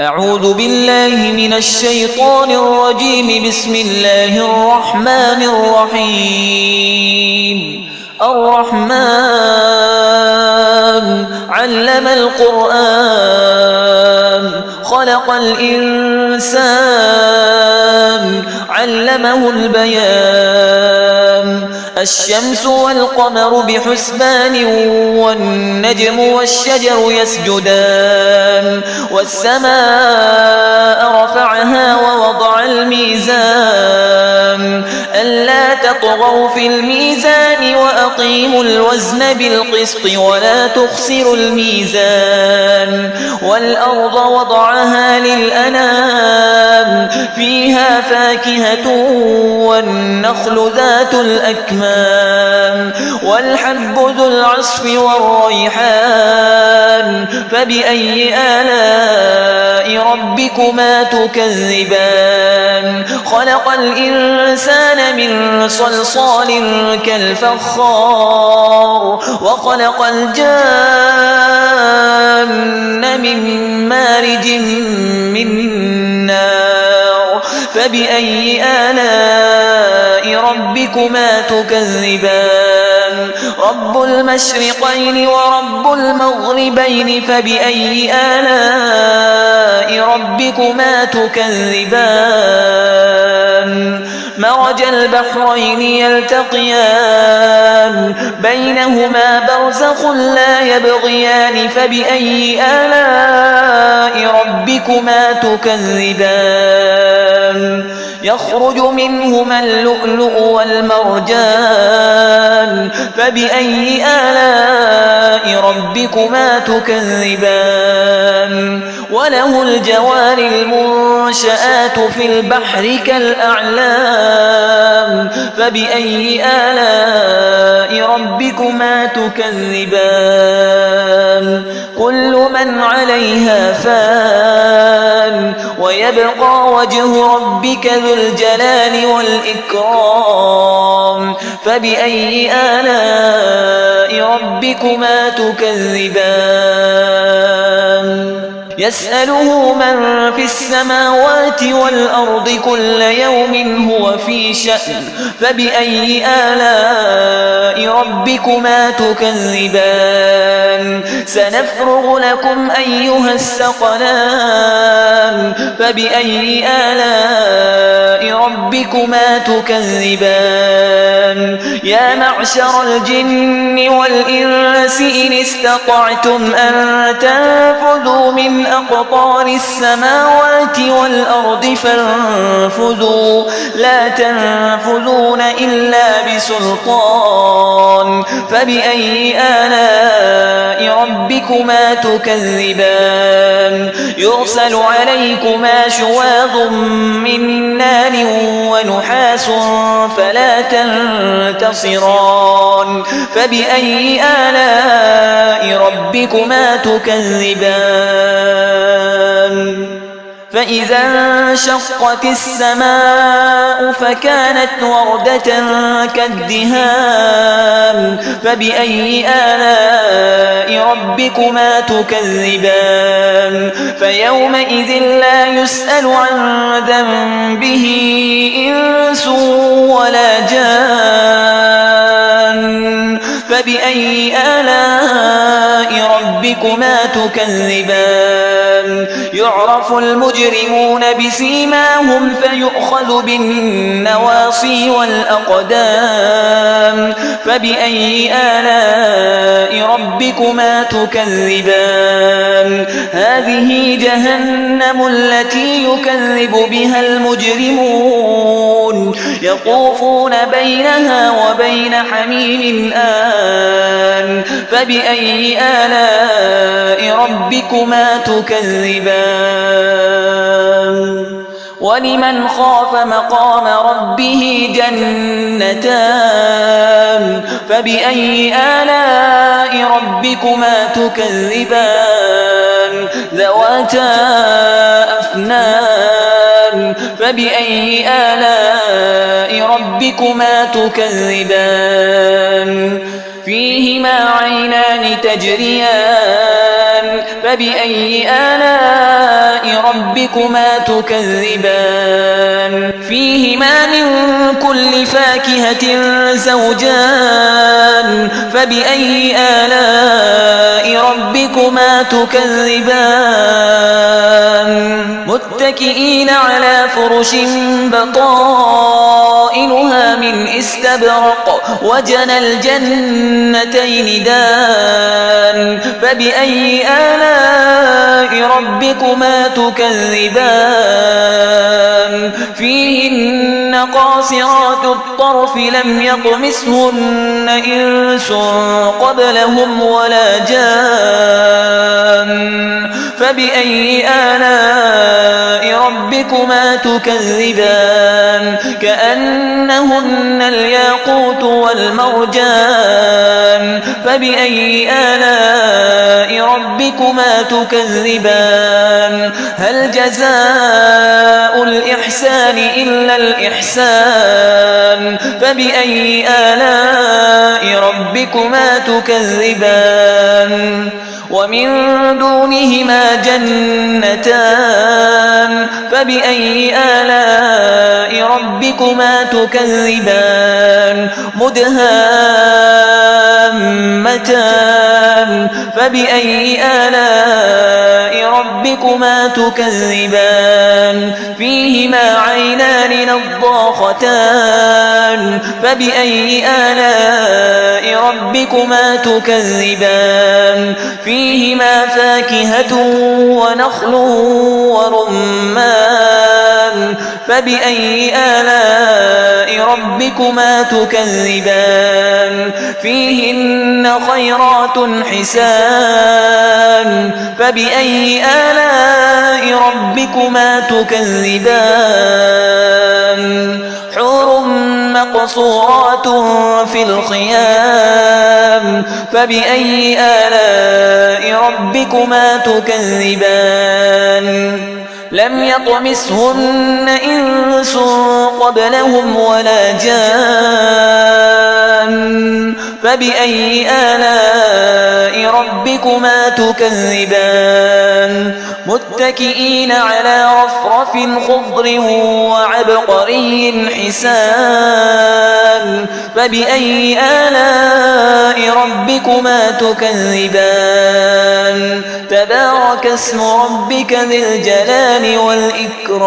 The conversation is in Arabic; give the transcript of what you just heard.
أعوذ بالله من الشيطان الرجيم. بسم الله الرحمن الرحيم. الرحمن علم القرآن خلق الإنسان علمه البيان. الشمس والقمر بحسبان والنجم والشجر يسجدان. والسماء رفعها ووضع الميزان ألا تطغوا في الميزان وأقيموا الوزن بالقسط ولا تخسروا الميزان. والأرض وضعها للأنام فيها فاكهة والنخل ذات الأكمام والحب ذو العصف والريحان. فبأي آلاء ربكما تكذبان؟ خلق الإنسان من صلصال كالفخار وخلق الجان من مارج من نار. فبأي آلاء ربكما تكذبان؟ رب المشرقين ورب المغربين. فبأي آلاء ربكما تكذبان؟ مرج البحرين يلتقيان بينهما برزخ لا يبغيان. فبأي آلاء ربكما تكذبان؟ يخرج منهما اللؤلؤ والمرجان. فبأي آلاء ربكما تكذبان؟ وله الجوار المنشآت في البحر كالأعلام. فبأي آلاء ربكما تكذبان؟ كل من عليها فان ويبقى وجه ربك ذو الجلال والإكرام. فبأي آلاء ربكما تكذبان؟ يسأله من في السماوات والأرض كل يوم هو في شأن. فبأي آلاء ربكما تكذبان؟ سنفرغ لكم أيها الثقلان. فبأي آلاء ربكما تكذبان؟ يا معشر الجن والإنس إن استطعتم أن تنفذوا من أقطار السماوات والأرض فانفذوا لا تنفذون إلا بسلطان. فبأي آلاء ربكما تكذبان؟ يرسل عليكما شواظ من نار ونحاس فلا تنتصران. فبأي آلاء ربكما تكذبان؟ فإذا انشقت السماء فكانت وردة كالدهان. فبأي آلاء ربكما تكذبان؟ فيومئذ لا يسأل عن ذنبه إنس ولا جان. فبأي آلاء ربكما تكذبان؟ يعرف المجرمون بسيماهم فيؤخذ بالنواصي والأقدام. فبأي آلاء ربكما تكذبان؟ هذه جهنم التي يكذب بها المجرمون يطوفون بينها وبين حميم آن. فبأي آلاء ربكما تكذبان؟ ولمن خاف مقام ربه جنتان. فبأي آلاء ربكما تكذبان؟ ذواتا أفنان. فبأي آلاء ربكما تكذبان؟ فيهما عينان تجريان. فبأي آلاء ربكما تكذبان فيهما من كل فاكهة زوجان فبأي آلاء ربكما تكذبان متكئين على فرش بطائنها من استبرق وجنى الجنتين دان فبأي آلاء ربكما تكذبان فيهن قاصرات الطرف لم يطمثهن إنس قبلهم ولا جان فبأي آلاء ربكما تكذبان كأنهن الياقوت والمرجان فبأي آلاء ربكما تكذبان هل جزاء الإحسان إلا الإحسان فبأي آلاء ربكما تكذبان ومن دونهما جنتان فبأي آلاء ربكما تكذبان مدهامتان فبأي آلاء ربكما تكذبان فيهما عينان نضاختان فبأي آلاء ربكما تكذبان فيهما فاكهة ونخل ورمان فبأي آلاء ربكما تكذبان فيهن خيرات حسان فبأي آلاء ربكما تكذبان حور مقصورات في الخيام فبأي آلاء ربكما تكذبان لم يطمثهن إنس قبلهم ولا جان فبأي آلاء ربكما تكذبان متكئين على رفرف خضر وعبقري حسان فبأي آلاء ربكما تكذبان تبارك اسم ربك ذي الجلال والإكرام